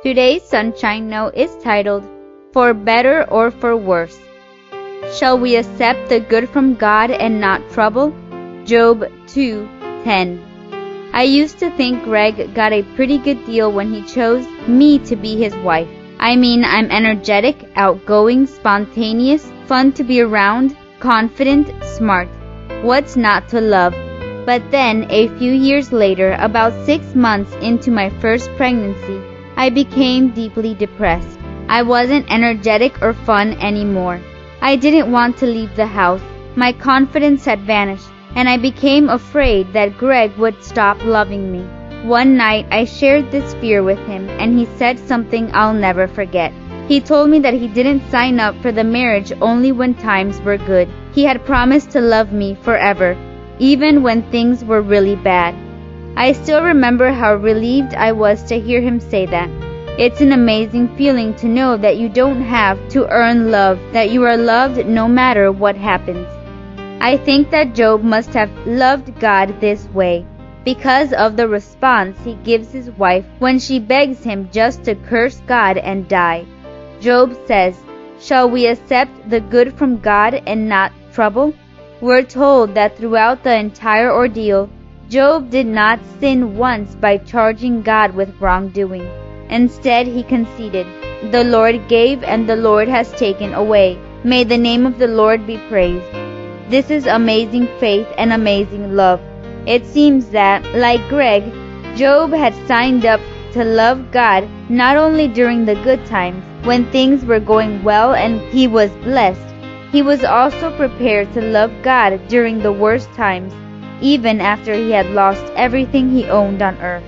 Today's Sunshine Note is titled, For Better or for Worse. Shall we accept the good from God and not trouble? Job 2:10. I used to think Greg got a pretty good deal when he chose me to be his wife. I mean, I'm energetic, outgoing, spontaneous, fun to be around, confident, smart. What's not to love? But then, a few years later, about 6 months into my first pregnancy, I became deeply depressed. I wasn't energetic or fun anymore. I didn't want to leave the house. My confidence had vanished, and I became afraid that Greg would stop loving me. One night, I shared this fear with him, and he said something I'll never forget. He told me that he didn't sign up for the marriage only when times were good. He had promised to love me forever, even when things were really bad. I still remember how relieved I was to hear him say that. It's an amazing feeling to know that you don't have to earn love, that you are loved no matter what happens. I think that Job must have loved God this way because of the response he gives his wife when she begs him just to curse God and die. Job says, "Shall we accept the good from God and not trouble?" We're told that throughout the entire ordeal, Job did not sin once by charging God with wrongdoing. Instead, he conceded, "The Lord gave and the Lord has taken away. May the name of the Lord be praised." This is amazing faith and amazing love. It seems that, like Greg, Job had signed up to love God not only during the good times, when things were going well and he was blessed, he was also prepared to love God during the worst times, even after he had lost everything he owned on earth.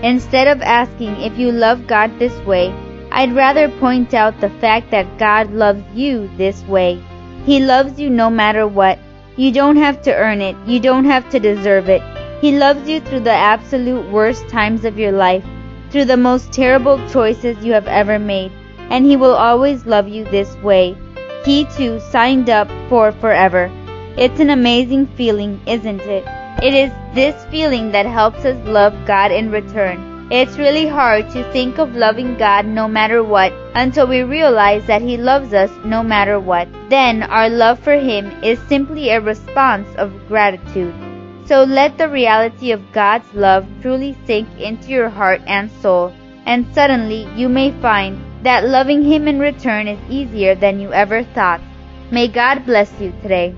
Instead of asking if you love God this way, I'd rather point out the fact that God loves you this way. He loves you no matter what. You don't have to earn it. You don't have to deserve it. He loves you through the absolute worst times of your life, through the most terrible choices you have ever made, and He will always love you this way. He too signed up for forever. It's an amazing feeling, isn't it? It is this feeling that helps us love God in return. It's really hard to think of loving God no matter what until we realize that He loves us no matter what. Then our love for Him is simply a response of gratitude. So let the reality of God's love truly sink into your heart and soul, and suddenly you may find that loving Him in return is easier than you ever thought. May God bless you today.